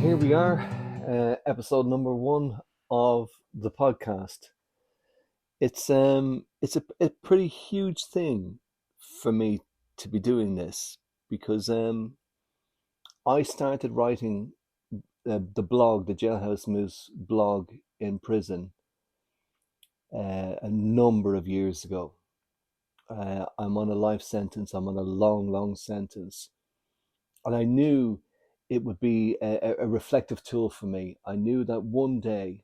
here we are, episode number one of the podcast. It's a pretty huge thing for me to be doing this because I started writing the blog, the Jailhouse Moose blog in prison a number of years ago. I'm on a life sentence. I'm on a long, long sentence, and I knew it would be a reflective tool for me. I knew that one day,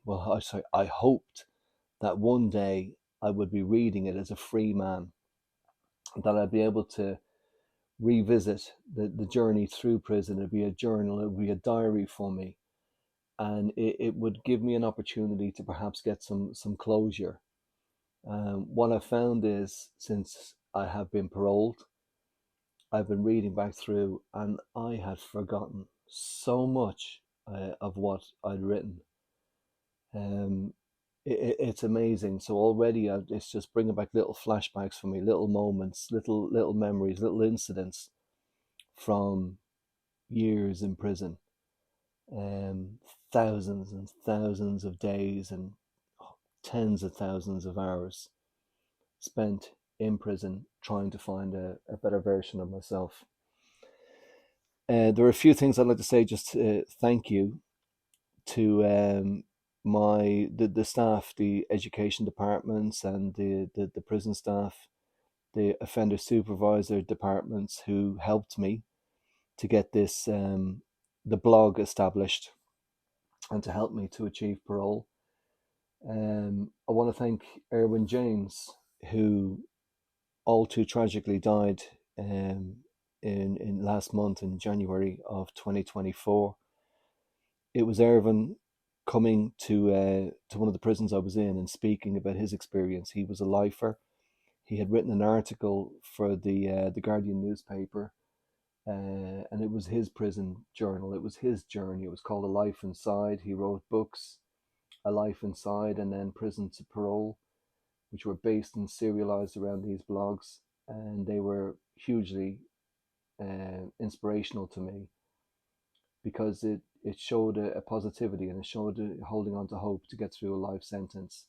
I hoped that one day I would be reading it as a free man, that I'd be able to revisit the journey through prison. It'd be a journal, it would be a diary for me, and it would give me an opportunity to perhaps get some closure. What I found is, since I have been paroled, I've been reading back through, and I had forgotten so much of what I'd written. Um, it's amazing. So already, it's just bringing back little flashbacks for me, little moments, little memories, little incidents from years in prison. Um, Thousands and thousands of days and tens of thousands of hours spent in prison trying to find a better version of myself. There are a few things I'd like to say. Just thank you to the staff, the education departments, and the prison staff, the offender supervisor departments who helped me to get this the blog established and to help me to achieve parole. I want to thank Erwin James, who all too tragically died in last month, in January of 2024. It was Erwin coming to one of the prisons I was in and speaking about his experience. He was a lifer. He had written an article for the Guardian newspaper, and it was his prison journal. It was his journey. It was called A Life Inside. He wrote books, A Life Inside, and then Prison to Parole, which were based and serialized around these blogs, and they were hugely inspirational to me because it showed a positivity, and it showed holding on to hope to get through a life sentence.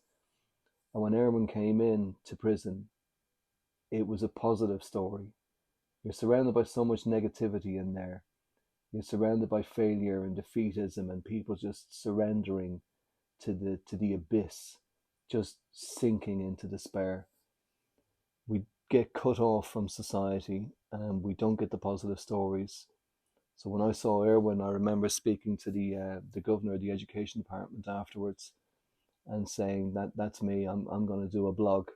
And when Erwin came in to prison, it was a positive story. You're surrounded by so much negativity in there. You're surrounded by failure and defeatism and people just surrendering to the abyss, just sinking into despair. We get cut off from society and we don't get the positive stories. So when I saw Erwin, I remember speaking to the governor of the education department afterwards and saying that's me. I'm going to do a blog.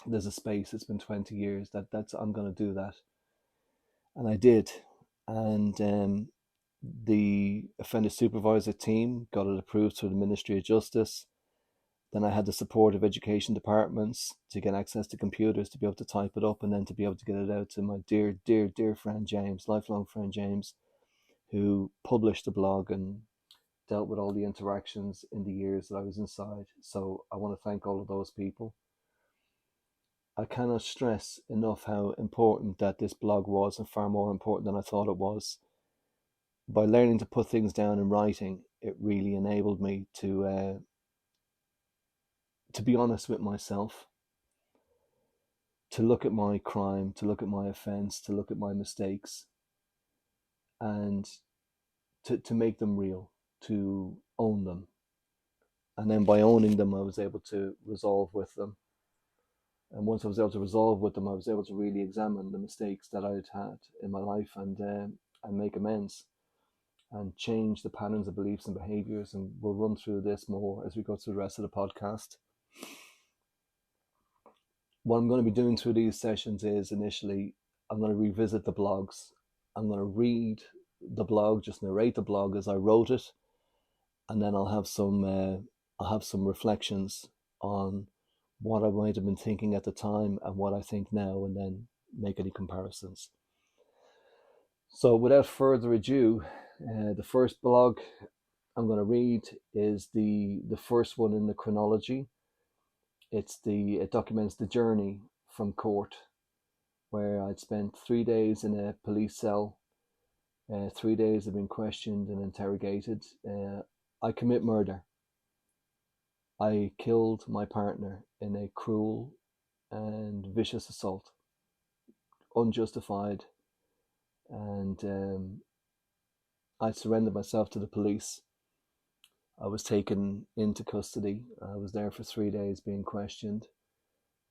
There's a space. It's been 20 years. That's I'm going to do that, and I did. And the offender supervisor team got it approved through the Ministry of Justice. Then I had the support of education departments to get access to computers to be able to type it up, and then to be able to get it out to my dear, dear, dear friend James, lifelong friend James, who published the blog and dealt with all the interactions in the years that I was inside. So I want to thank all of those people. I cannot stress enough how important that this blog was, and far more important than I thought it was. By learning to put things down in writing, it really enabled me to be honest with myself, to look at my crime, to look at my offense, to look at my mistakes, and to make them real, to own them. And then by owning them, I was able to resolve with them. And once I was able to resolve with them, I was able to really examine the mistakes that I'd had in my life and make amends and change the patterns of beliefs and behaviors. And we'll run through this more as we go through the rest of the podcast. What I'm going to be doing through these sessions is, initially, I'm going to revisit the blogs. I'm going to read the blog, just narrate the blog as I wrote it, and then I'll have some reflections on what I might have been thinking at the time and what I think now, and then make any comparisons. So without further ado, the first blog I'm going to read is the first one in the chronology. It documents the journey from court, where I'd spent 3 days in a police cell 3 days I've been questioned and interrogated. I commit murder. I killed my partner in a cruel and vicious assault, unjustified, and I surrendered myself to the police. I was taken into custody. I was there for 3 days being questioned,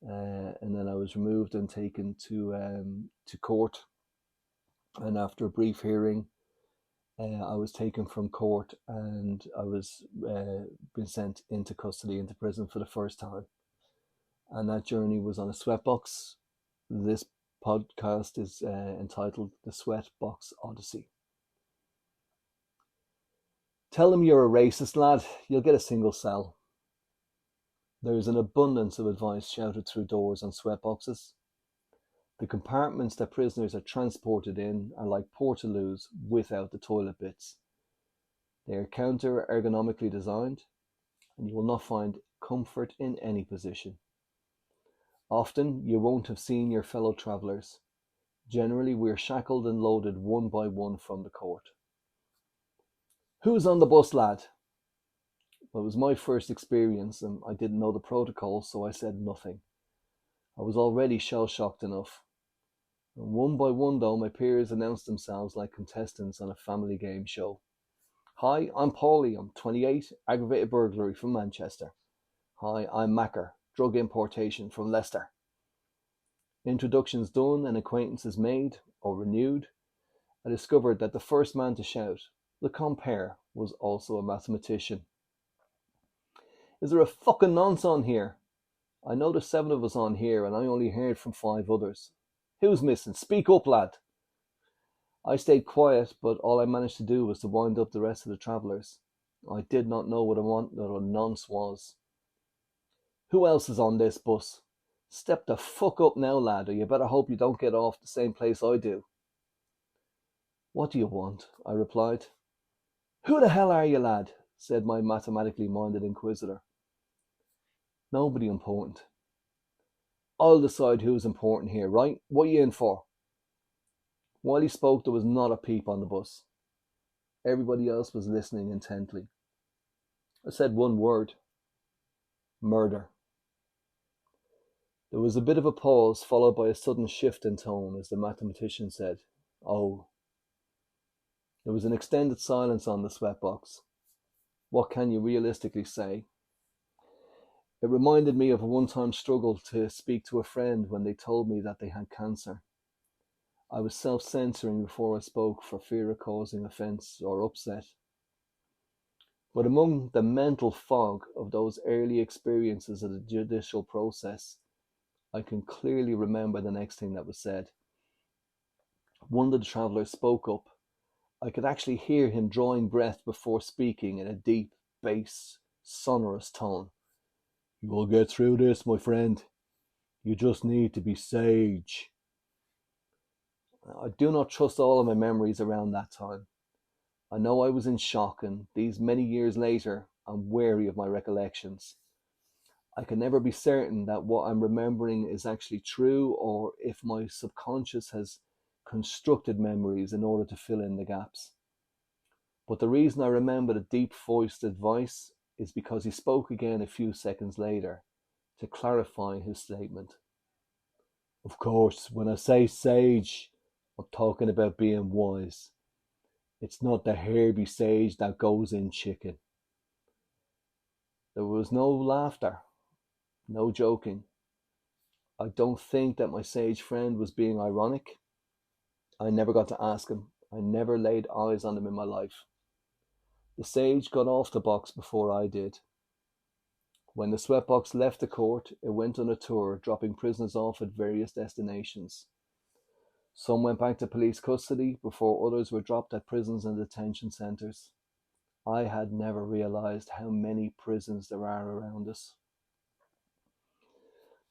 and then I was removed and taken to court. And after a brief hearing, I was taken from court and I was been sent into custody, into prison for the first time. And that journey was on a sweatbox. This podcast is entitled The Sweat Box Odyssey. Tell them you're a racist, lad. You'll get a single cell. There is an abundance of advice shouted through doors on sweatboxes. The compartments that prisoners are transported in are like portaloos without the toilet bits. They are counter-ergonomically designed, and you will not find comfort in any position. Often you won't have seen your fellow travellers. Generally we are shackled and loaded one by one from the court. Who's on the bus, lad? Well, it was my first experience and I didn't know the protocol, so I said nothing. I was already shell-shocked enough. And one by one, though, my peers announced themselves like contestants on a family game show. Hi, I'm Paulie, I'm 28, aggravated burglary from Manchester. Hi, I'm Macker, drug importation from Leicester. Introductions done and acquaintances made, or renewed, I discovered that the first man to shout, the compere, was also a mathematician. Is there a fucking nonce on here? I know there's 7 of us on here and I only heard from 5 others. Who's missing? Speak up, lad. I stayed quiet, but all I managed to do was to wind up the rest of the travellers. I did not know what a nonce was. Who else is on this bus? Step the fuck up now, lad, or you better hope you don't get off the same place I do. What do you want? I replied. Who the hell are you, lad? Said my mathematically minded inquisitor. Nobody important. I'll decide who's important here, right? What are you in for? While he spoke, there was not a peep on the bus. Everybody else was listening intently. I said one word. Murder. There was a bit of a pause, followed by a sudden shift in tone as the mathematician said, Oh. There was an extended silence on the sweatbox. What can you realistically say? It reminded me of a one-time struggle to speak to a friend when they told me that they had cancer. I was self-censoring before I spoke for fear of causing offence or upset. But among the mental fog of those early experiences of the judicial process, I can clearly remember the next thing that was said. One of the travellers spoke up. I could actually hear him drawing breath before speaking in a deep, bass, sonorous tone. You will get through this, my friend. You just need to be sage. I do not trust all of my memories around that time. I know I was in shock, and these many years later, I'm wary of my recollections. I can never be certain that what I'm remembering is actually true, or if my subconscious has constructed memories in order to fill in the gaps. But the reason I remember the deep-voiced advice is because he spoke again a few seconds later to clarify his statement. Of course, when I say sage, I'm talking about being wise. It's not the herby sage that goes in chicken. There was no laughter, no joking. I don't think that my sage friend was being ironic. I never got to ask him. I never laid eyes on him in my life. The sage got off the box before I did. When the sweatbox left the court, it went on a tour, dropping prisoners off at various destinations. Some went back to police custody before others were dropped at prisons and detention centres. I had never realised how many prisons there are around us.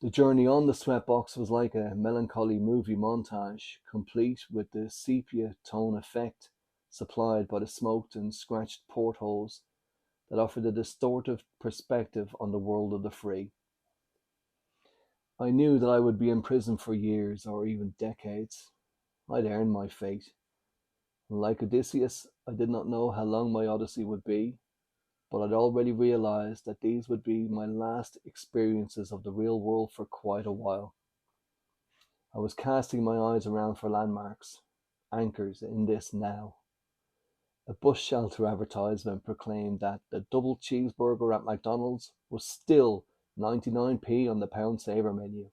The journey on the sweatbox was like a melancholy movie montage, complete with the sepia tone effect supplied by the smoked and scratched portholes that offered a distortive perspective on the world of the free. I knew that I would be in prison for years or even decades. I'd earned my fate. Like Odysseus, I did not know how long my odyssey would be, but I'd already realized that these would be my last experiences of the real world for quite a while. I was casting my eyes around for landmarks, anchors in this now. A bus shelter advertisement proclaimed that the double cheeseburger at McDonald's was still 99p on the pound saver menu.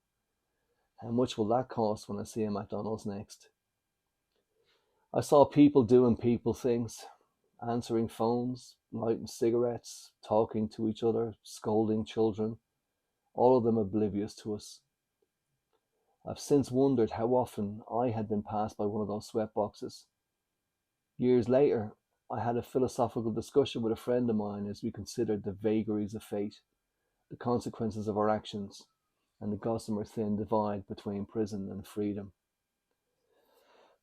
How much will that cost when I see a McDonald's next? I saw people doing people things, answering phones, lighting cigarettes, talking to each other, scolding children, all of them oblivious to us. I've since wondered how often I had been passed by one of those sweat boxes. Years later, I had a philosophical discussion with a friend of mine as we considered the vagaries of fate, the consequences of our actions, and the gossamer thin divide between prison and freedom.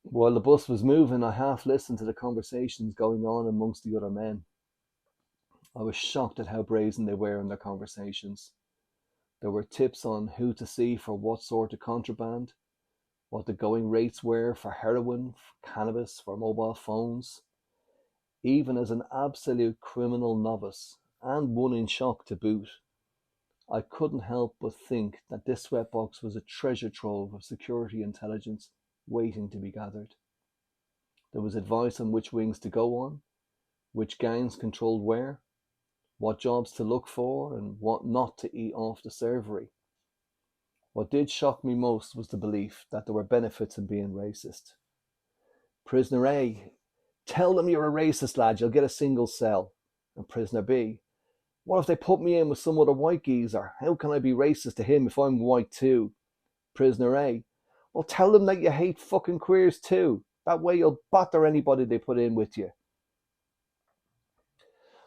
While the bus was moving, I half listened to the conversations going on amongst the other men. I was shocked at how brazen they were in their conversations. There were tips on who to see for what sort of contraband, what the going rates were for heroin, for cannabis, for mobile phones. Even as an absolute criminal novice, and one in shock to boot, I couldn't help but think that this sweatbox was a treasure trove of security intelligence waiting to be gathered. There was advice on which wings to go on, which gangs controlled where, what jobs to look for, and what not to eat off the servery. What did shock me most was the belief that there were benefits in being racist. Prisoner A: tell them you're a racist, lad, you'll get a single cell. And Prisoner B: what if they put me in with some other white geezer? How can I be racist to him if I'm white too? Prisoner A: well, tell them that you hate fucking queers too. That way you'll batter anybody they put in with you.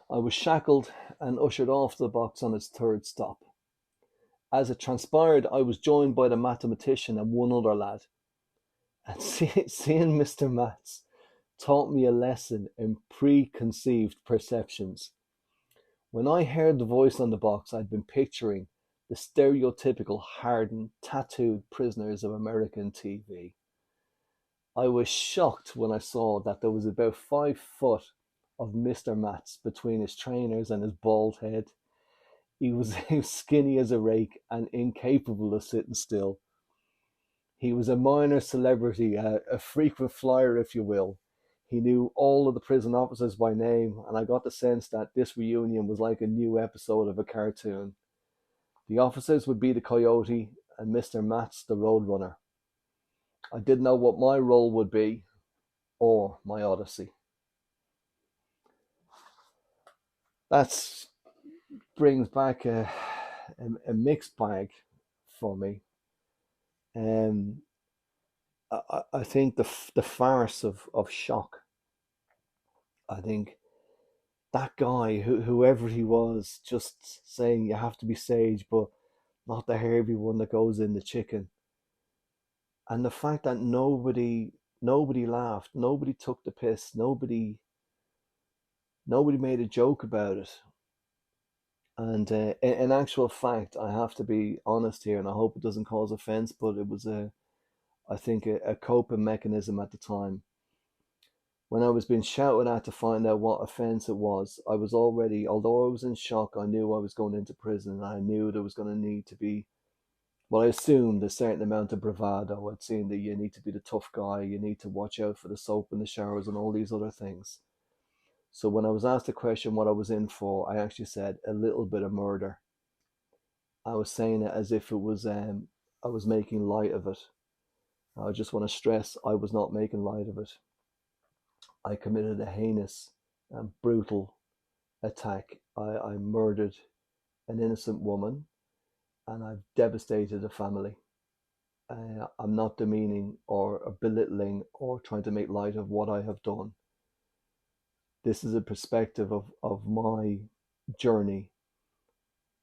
I was shackled and ushered off the box on its third stop. As it transpired, I was joined by the mathematician and one other lad. And seeing Mr. Matz taught me a lesson in preconceived perceptions. When I heard the voice on the box, I'd been picturing the stereotypical hardened, tattooed prisoners of American TV. I was shocked when I saw that there was about 5 foot of Mr. Matz between his trainers and his bald head. He was skinny as a rake and incapable of sitting still. He was a minor celebrity, a frequent flyer, if you will. He knew all of the prison officers by name, and I got the sense that this reunion was like a new episode of a cartoon. The officers would be the coyote, and Mr. Matz the roadrunner. I didn't know what my role would be, or my odyssey. That brings back a mixed bag for me. I think the farce of shock. I think that guy, whoever he was, just saying you have to be sage, but not the hairy one that goes in the chicken. And the fact that nobody laughed, nobody took the piss, nobody made a joke about it. And in actual fact, I have to be honest here, and I hope it doesn't cause offense, but it was I think a coping mechanism at the time. When I was being shouted at to find out what offence it was, I was already, although I was in shock, I knew I was going into prison, and I knew there was going to need to be, well, I assumed a certain amount of bravado. I'd seen that you need to be the tough guy, you need to watch out for the soap in the showers and all these other things. So when I was asked the question what I was in for, I actually said a little bit of murder. I was saying it as if it was, I was making light of it. I just want to stress I was not making light of it. I committed a heinous and brutal attack. I murdered an innocent woman, and I've devastated a family. I'm not demeaning or belittling or trying to make light of what I have done. This is a perspective of my journey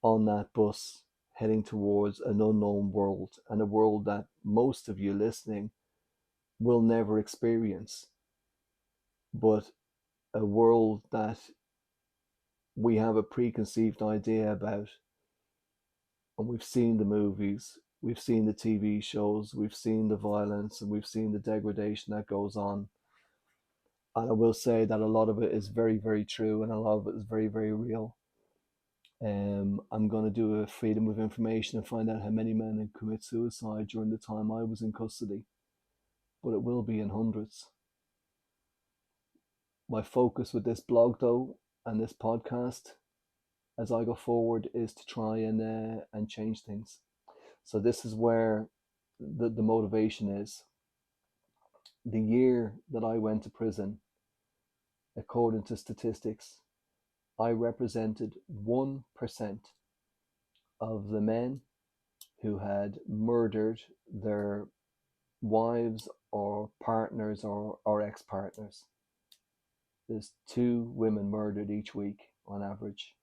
on that bus heading towards an unknown world, and a world that most of you listening will never experience, but a world that we have a preconceived idea about. And we've seen the movies, we've seen the TV shows, we've seen the violence, and we've seen the degradation that goes on. And I will say that a lot of it is very, very true, and a lot of it is very, very real. I'm going to do a freedom of information and find out how many men had commit suicide during the time I was in custody, but it will be in hundreds. My focus with this blog, though, and this podcast, as I go forward, is to try and change things. So this is where the motivation is. The year that I went to prison, according to statistics, I represented 1% of the men who had murdered their wives or partners or ex-partners. There's 2 women murdered each week on average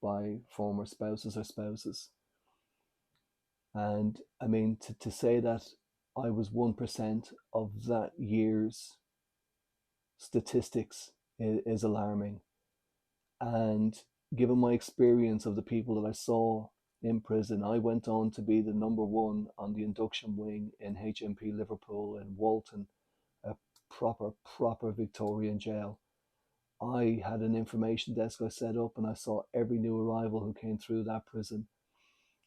by former spouses or spouses. And I mean, to say that I was 1% of that year's statistics is alarming. And given my experience of the people that I saw in prison, I went on to be the number 1 on the induction wing in HMP Liverpool in Walton, a proper Victorian jail. I had an information desk I set up, and I saw every new arrival who came through that prison.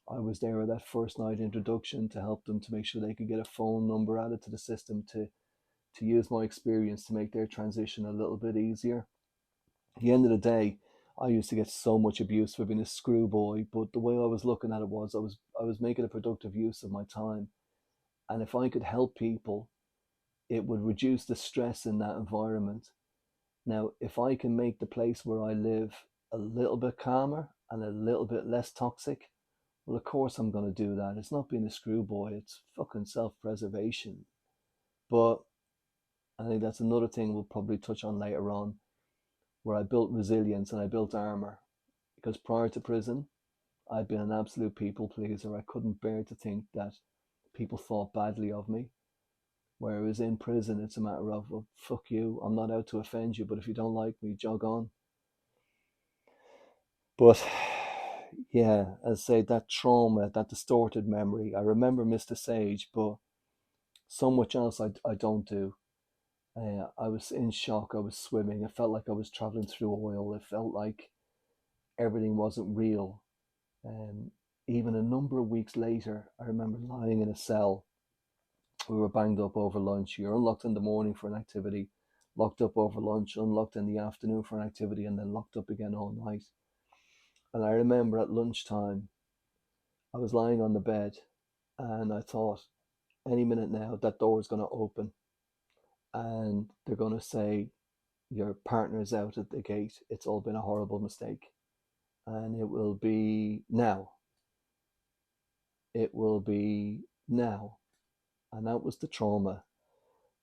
I was there at that first night introduction to help them to make sure they could get a phone number added to the system to use my experience to make their transition a little bit easier. At the end of the day, I used to get so much abuse for being a screwboy, but the way I was looking at it was I was making a productive use of my time. And if I could help people, it would reduce the stress in that environment. Now, if I can make the place where I live a little bit calmer and a little bit less toxic, well, of course I'm going to do that. It's not being a screwboy, it's fucking self-preservation. But I think that's another thing we'll probably touch on later on, where I built resilience and I built armor. Because prior to prison, I'd been an absolute people pleaser. I couldn't bear to think that people thought badly of me. Whereas in prison, it's a matter of, well, fuck you, I'm not out to offend you, but if you don't like me, jog on. But yeah, as I say, that trauma, that distorted memory, I remember Mr. Sage, but so much else I don't do. I was in shock, I was swimming, it felt like I was traveling through oil, it felt like everything wasn't real. Um, Even a number of weeks later, I remember lying in a cell. We were banged up over lunch. You're unlocked in the morning for an activity, locked up over lunch, unlocked in the afternoon for an activity, and then locked up again all night. And I remember at lunchtime, I was lying on the bed and I thought, any minute now, that door is going to open and they're going to say, your partner's out at the gate. It's all been a horrible mistake. And it will be now. It will be now. And that was the trauma.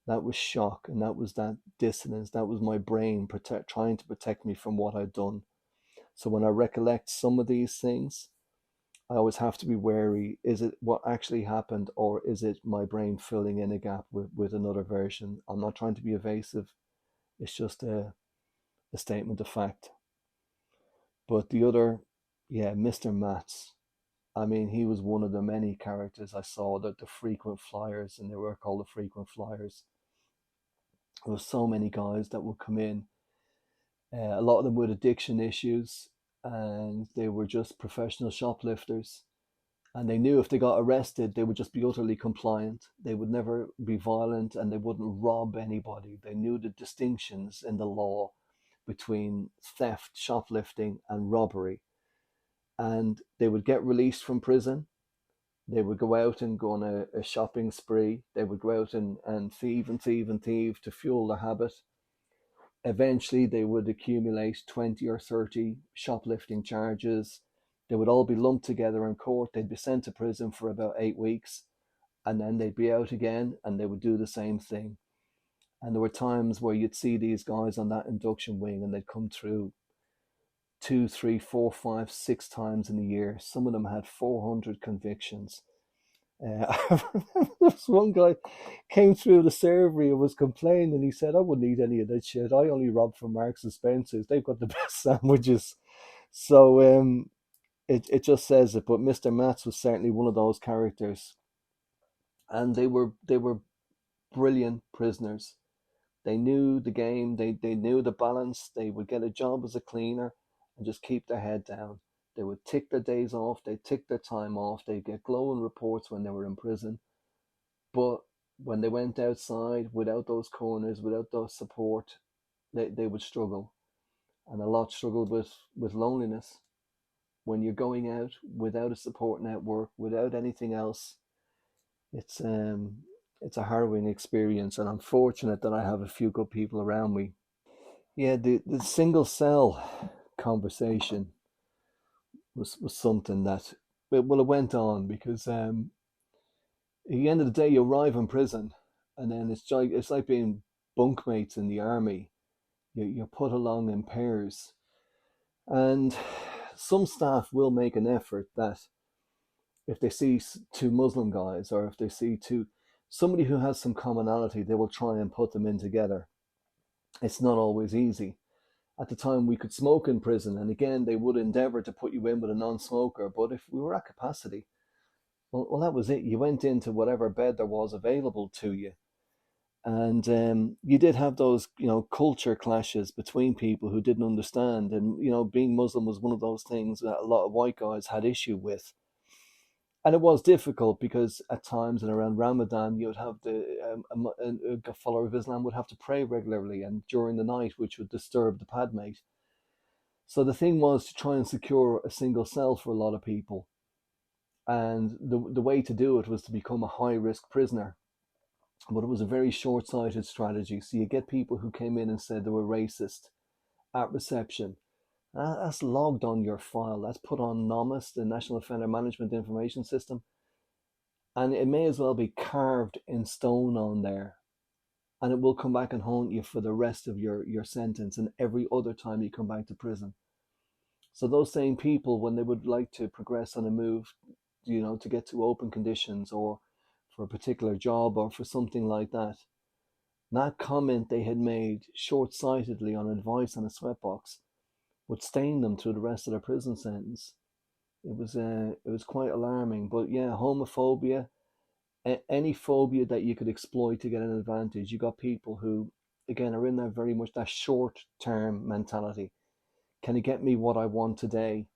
That was shock. And that was that dissonance. That was my brain trying to protect me from what I'd done. So when I recollect some of these things, I always have to be wary. Is it what actually happened, or is it my brain filling in a gap with another version? I'm not trying to be evasive. It's just a statement of fact. But the other, yeah, Mr. Matz. I mean, he was one of the many characters I saw, that the frequent flyers, and they were called the frequent flyers. There were so many guys that would come in, a lot of them with addiction issues, and they were just professional shoplifters. And they knew if they got arrested, they would just be utterly compliant. They would never be violent and they wouldn't rob anybody. They knew the distinctions in the law between theft, shoplifting, and robbery. And they would get released from prison. They would go out and go on a shopping spree. They would go out and thieve and thieve and thieve to fuel the habit. Eventually, they would accumulate 20 or 30 shoplifting charges. They would all be lumped together in court. They'd be sent to prison for about 8 weeks, and then they'd be out again and they would do the same thing. And there were times where you'd see these guys on that induction wing and they'd come through 2, 3, 4, 5, 6 times in a year. Some of them had 400 convictions. I remember this one guy came through the servery and was complaining. He said, I wouldn't eat any of that shit. I only rob from Marks and Spencer's. They've got the best sandwiches. So it just says it. But Mr. Matz was certainly one of those characters. And they were brilliant prisoners. They knew the game, they knew the balance. They would get a job as a cleaner and just keep their head down. They would tick their days off, they tick their time off, they'd get glowing reports when they were in prison. But when they went outside without those corners, without those support, they would struggle. And a lot struggled with loneliness. When you're going out without a support network, without anything else, it's it's a harrowing experience. And I'm fortunate that I have a few good people around me. Yeah, the single cell conversation was something that, well, it went on because at the end of the day, you arrive in prison, and then it's like being bunkmates in the army. You're put along in pairs, and some staff will make an effort that if they see two Muslim guys, or if they see two somebody who has some commonality, they will try and put them in together. It's not always easy. At the time, we could smoke in prison, and again, they would endeavour to put you in with a non-smoker. But if we were at capacity, well, that was it. You went into whatever bed there was available to you, and you did have those, culture clashes between people who didn't understand. And being Muslim was one of those things that a lot of white guys had issue with. And it was difficult because at times and around Ramadan, you would have a follower of Islam would have to pray regularly and during the night, which would disturb the padmate. So the thing was to try and secure a single cell for a lot of people. And the way to do it was to become a high risk prisoner. But it was a very short sighted strategy. So you get people who came in and said they were racist at reception. That's logged on your file. That's put on NOMIS, the National Offender Management Information System. And it may as well be carved in stone on there. And it will come back and haunt you for the rest of your sentence and every other time you come back to prison. So those same people, when they would like to progress on a move, to get to open conditions or for a particular job or for something like that, that comment they had made short-sightedly on advice on a sweatbox would stain them through the rest of their prison sentence. It was quite alarming. But yeah, homophobia, any phobia that you could exploit to get an advantage. You got people who, again, are in there very much that short-term mentality. Can you get me what I want today?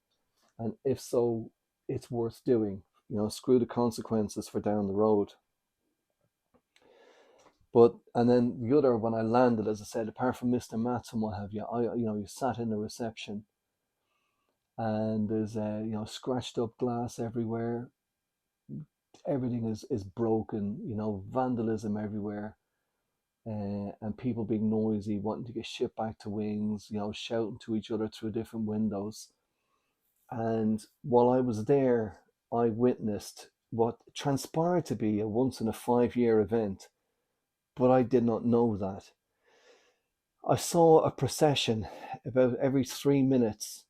And if so, it's worth doing. Screw the consequences for down the road. But and then the other, when I landed, as I said, apart from Mr. Matz and what have you, you sat in the reception, and there's scratched up glass everywhere. Everything is broken. Vandalism everywhere, and people being noisy, wanting to get shipped back to wings. Shouting to each other through different windows. And while I was there, I witnessed what transpired to be a once in a 5-year event, but I did not know that. I saw a procession about every 3 minutes.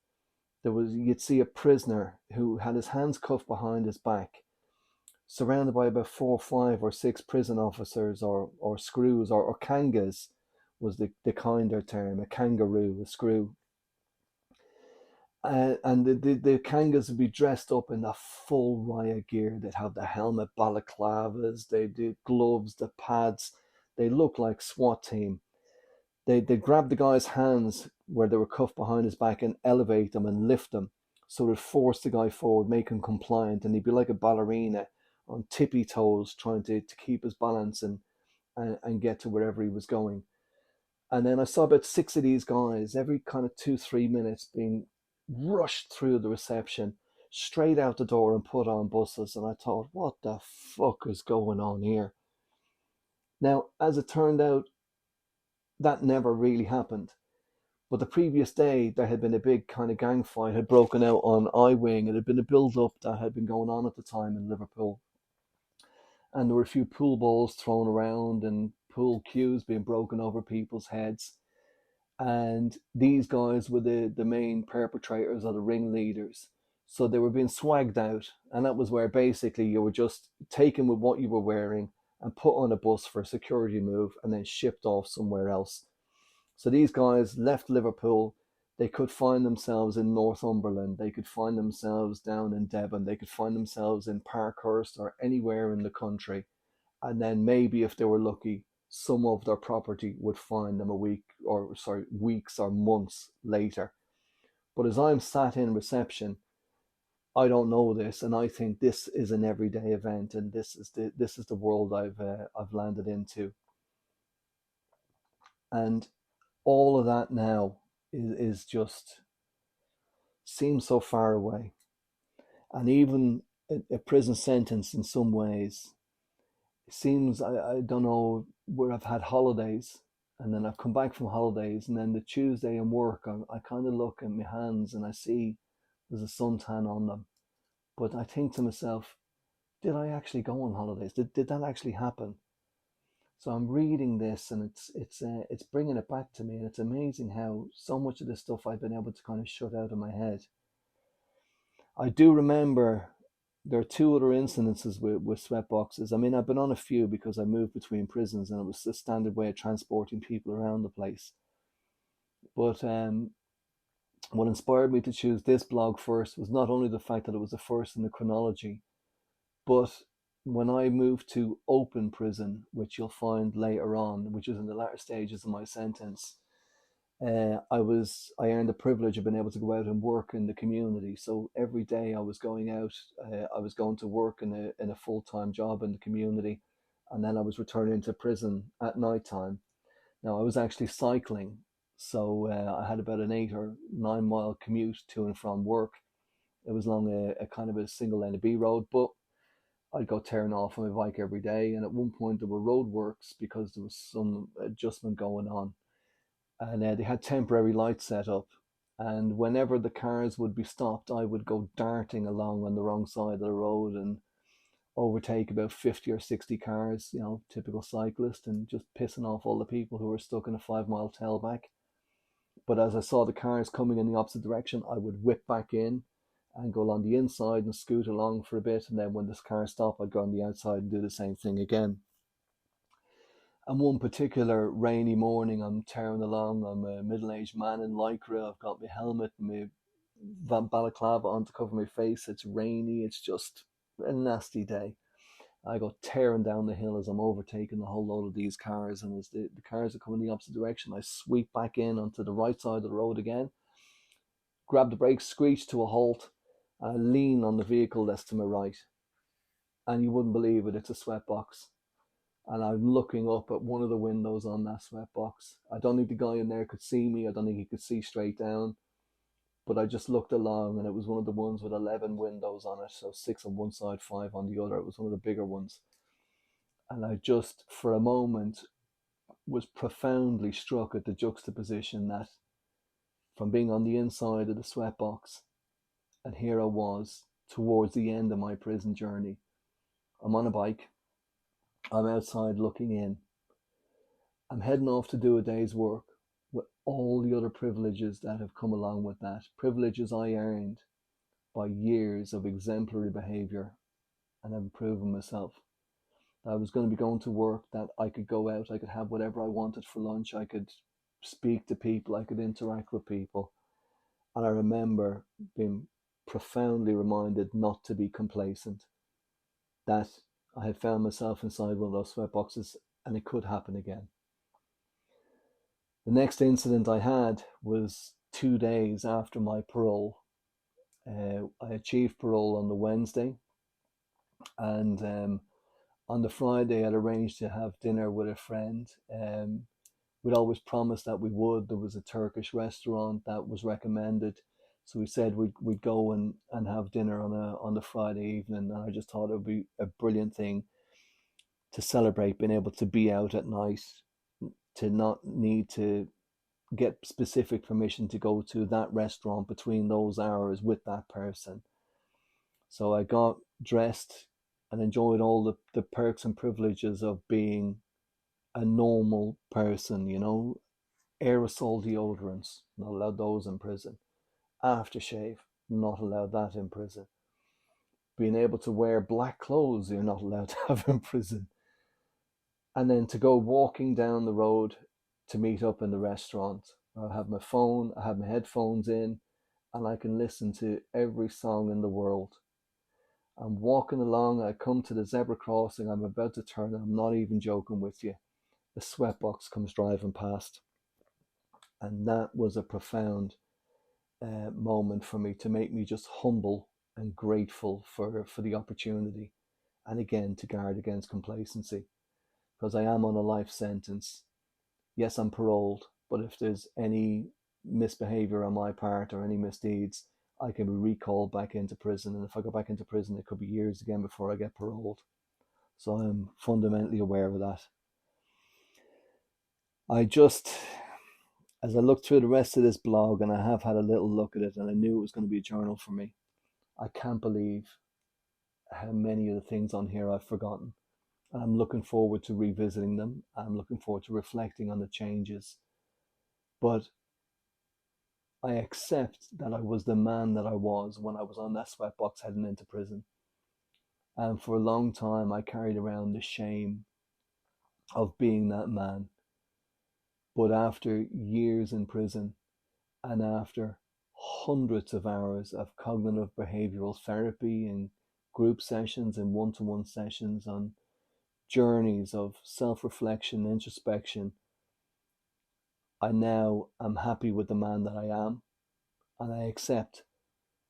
You'd see a prisoner who had his hands cuffed behind his back, surrounded by about 4, 5, or 6 prison officers or screws or kangas was the kinder term, a kangaroo, a screw. And the kangas would be dressed up in the full riot gear. They'd have the helmet, balaclavas, they do gloves, the pads. They look like SWAT team. They'd grab the guy's hands where they were cuffed behind his back and elevate them and lift them. So it'd force the guy forward, make him compliant, and he'd be like a ballerina on tippy toes trying to keep his balance and get to wherever he was going. And then I saw about 6 of these guys every kind of 2, 3 minutes being rushed through the reception, straight out the door and put on buses. And I thought, what the fuck is going on here? Now, as it turned out, that never really happened. But the previous day, there had been a big kind of gang fight had broken out on I Wing. It had been a build-up that had been going on at the time in Liverpool. And there were a few pool balls thrown around and pool cues being broken over people's heads. And these guys were the main perpetrators or the ringleaders. So they were being swagged out. And that was where basically you were just taken with what you were wearing and put on a bus for a security move and then shipped off somewhere else. So these guys left Liverpool. They could find themselves in Northumberland. They could find themselves down in Devon. They could find themselves in Parkhurst or anywhere in the country. And then maybe if they were lucky, some of their property would find them weeks or months later. But as I'm sat in reception, I don't know this, and I think this is an everyday event, and this is the world I've landed into, and all of that now is just seems so far away, and even a prison sentence in some ways seems I don't know where I've had holidays, and then I've come back from holidays, and then the Tuesday in work I kind of look at my hands and I see there's a suntan on them, but I think to myself, did I actually go on holidays? Did that actually happen? So I'm reading this, and it's bringing it back to me, and it's amazing how so much of this stuff I've been able to kind of shut out of my head. I do remember there are two other incidences with sweat boxes. I mean, I've been on a few because I moved between prisons, and it was the standard way of transporting people around the place. But what inspired me to choose this blog first was not only the fact that it was the first in the chronology, but when I moved to open prison, which you'll find later on, which is in the latter stages of my sentence, I earned the privilege of being able to go out and work in the community. So every day I was going out, I was going to work in a full time job in the community, and then I was returning to prison at night time. Now I was actually cycling, so I had about an 8 or 9 mile commute to and from work. It was along a kind of a single lane of B road, but I'd go tearing off on my bike every day. And at one point there were roadworks because there was some adjustment going on, and they had temporary lights set up. And whenever the cars would be stopped, I would go darting along on the wrong side of the road and overtake about 50 or 60 cars, typical cyclist, and just pissing off all the people who were stuck in a 5 mile tailback. But as I saw the cars coming in the opposite direction, I would whip back in and go along the inside and scoot along for a bit. And then when this car stopped, I'd go on the outside and do the same thing again. And one particular rainy morning, I'm tearing along. I'm a middle-aged man in lycra. I've got my helmet and my balaclava on to cover my face. It's rainy. It's just a nasty day. I go tearing down the hill as I'm overtaking a whole load of these cars. And as the cars are coming in the opposite direction, I sweep back in onto the right side of the road again, grab the brakes, screech to a halt, and I lean on the vehicle that's to my right. And you wouldn't believe it, it's a sweat box. And I'm looking up at one of the windows on that sweat box. I don't think the guy in there could see me. I don't think he could see straight down. But I just looked along, and it was one of the ones with 11 windows on it. So 6 on one side, 5 on the other. It was one of the bigger ones. And I just, for a moment, was profoundly struck at the juxtaposition that from being on the inside of the sweat box, and here I was towards the end of my prison journey. I'm on a bike. I'm outside looking in. I'm heading off to do a day's work with all the other privileges that have come along with that. Privileges I earned by years of exemplary behavior, and I've proven myself. I was going to be going to work, that I could go out, I could have whatever I wanted for lunch, I could speak to people, I could interact with people. And I remember being profoundly reminded not to be complacent, that I had found myself inside one of those sweat boxes and it could happen again. The next incident I had was 2 days after my parole. I achieved parole on the Wednesday, and on the Friday I'd arranged to have dinner with a friend. We'd always promised that we would. There was a Turkish restaurant that was recommended, so we said we'd go and have dinner on the Friday evening. And I just thought it would be a brilliant thing to celebrate being able to be out at night, to not need to get specific permission to go to that restaurant between those hours with that person. So I got dressed and enjoyed all the perks and privileges of being a normal person, aerosol deodorants, not allowed those in prison. Aftershave, not allowed that in prison. Being able to wear black clothes, you're not allowed to have in prison. And then to go walking down the road to meet up in the restaurant. I have my phone, I have my headphones in, and I can listen to every song in the world. I'm walking along, I come to the zebra crossing, I'm about to turn, and I'm not even joking with you. a sweat box comes driving past. And that was a profound moment for me, to make me just humble and grateful for the opportunity. And again, to guard against complacency, because I am on a life sentence. Yes, I'm paroled, but if there's any misbehavior on my part or any misdeeds, I can be recalled back into prison. And if I go back into prison, it could be years again before I get paroled. So I'm fundamentally aware of that. I just, as I look through the rest of this blog, and I have had a little look at it, and I knew it was going to be a journal for me, I can't believe how many of the things on here I've forgotten. And I'm looking forward to revisiting them. I'm looking forward to reflecting on the changes. But I accept that I was the man that I was when I was on that sweatbox heading into prison. And for a long time, I carried around the shame of being that man. But after years in prison, and after hundreds of hours of cognitive behavioral therapy and group sessions and one-to-one sessions on journeys of self-reflection, introspection, I now am happy with the man that I am, and I accept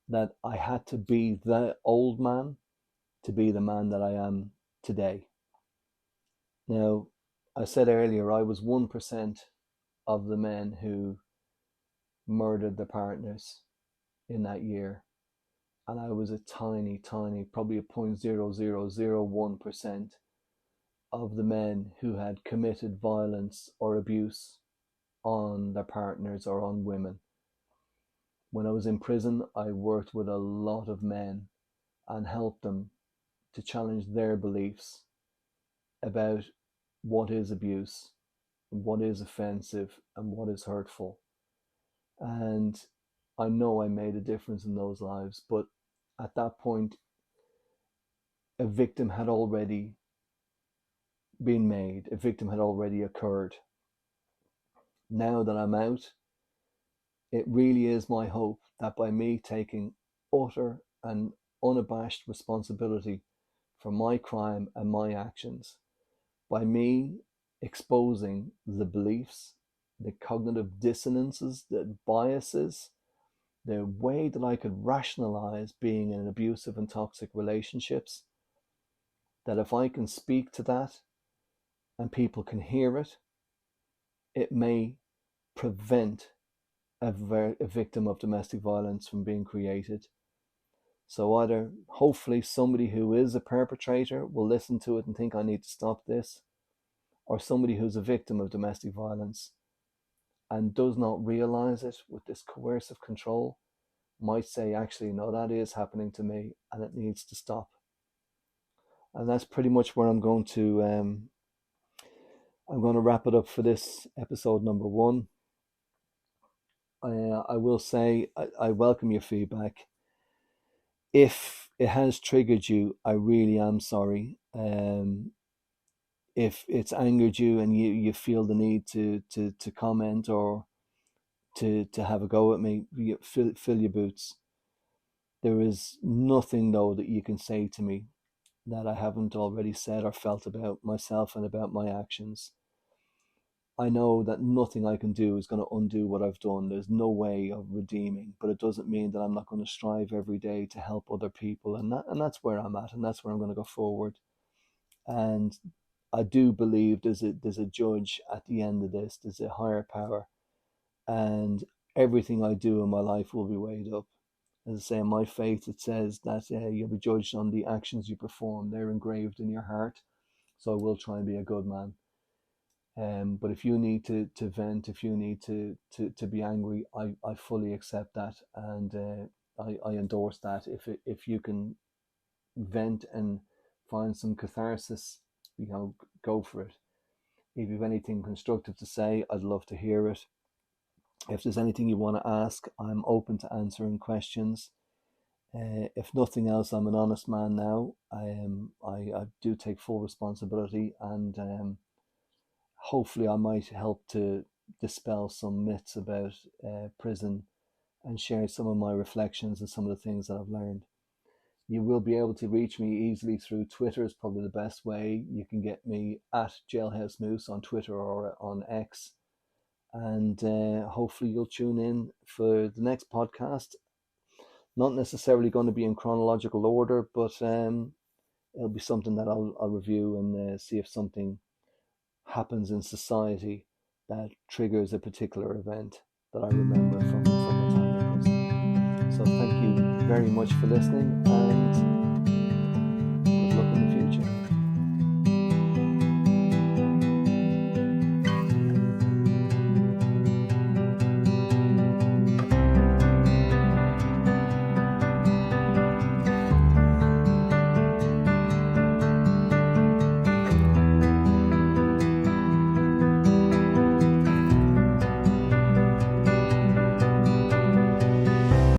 that I had to be the old man to be the man that I am today. Now, I said earlier, I was 1% of the men who murdered their partners in that year. And I was a tiny, probably a 0.0001% of the men who had committed violence or abuse on their partners or on women. When I was in prison, I worked with a lot of men and helped them to challenge their beliefs about what is abuse, what is offensive, and what is hurtful. And I know I made a difference in those lives, but at that point, a victim had already been made, a victim had already occurred. Now that I'm out, it really is my hope that by me taking utter and unabashed responsibility for my crime and my actions, by me exposing the beliefs, the cognitive dissonances, the biases, the way that I could rationalize being in abusive and toxic relationships, that if I can speak to that and people can hear it, it may prevent a victim of domestic violence from being created. So either, hopefully, somebody who is a perpetrator will listen to it and think I need to stop this, or somebody who's a victim of domestic violence and does not realize it with this coercive control might say, actually, no, that is happening to me and it needs to stop. And that's pretty much where I'm going to wrap it up for this episode number 1. I will say I welcome your feedback. If it has triggered you, I really am sorry. If it's angered you and you feel the need to comment or to have a go at me, fill your boots. There is nothing, though, that you can say to me that I haven't already said or felt about myself and about my actions. I know that nothing I can do is going to undo what I've done. There's no way of redeeming, but it doesn't mean that I'm not going to strive every day to help other people. And that's where I'm at, and that's where I'm going to go forward. And I do believe there's a judge at the end of this. There's a higher power, and everything I do in my life will be weighed up. As I say, in my faith, it says that you'll be judged on the actions you perform. They're engraved in your heart. So I will try and be a good man. But if you need to vent, if you need to be angry, I fully accept that, and I endorse that. If you can vent and find some catharsis, go for it. If you have anything constructive to say, I'd love to hear it. If there's anything you want to ask, I'm open to answering questions. If nothing else, I'm an honest man now. I do take full responsibility, and hopefully I might help to dispel some myths about prison and share some of my reflections and some of the things that I've learned. You will be able to reach me easily through Twitter is probably the best way. You can get me at Jailhouse Moose on Twitter or on X. And hopefully you'll tune in for the next podcast. Not necessarily going to be in chronological order, but it'll be something that I'll review and see if something happens in society that triggers a particular event that I remember from the time in prison. So thank you very much for listening, and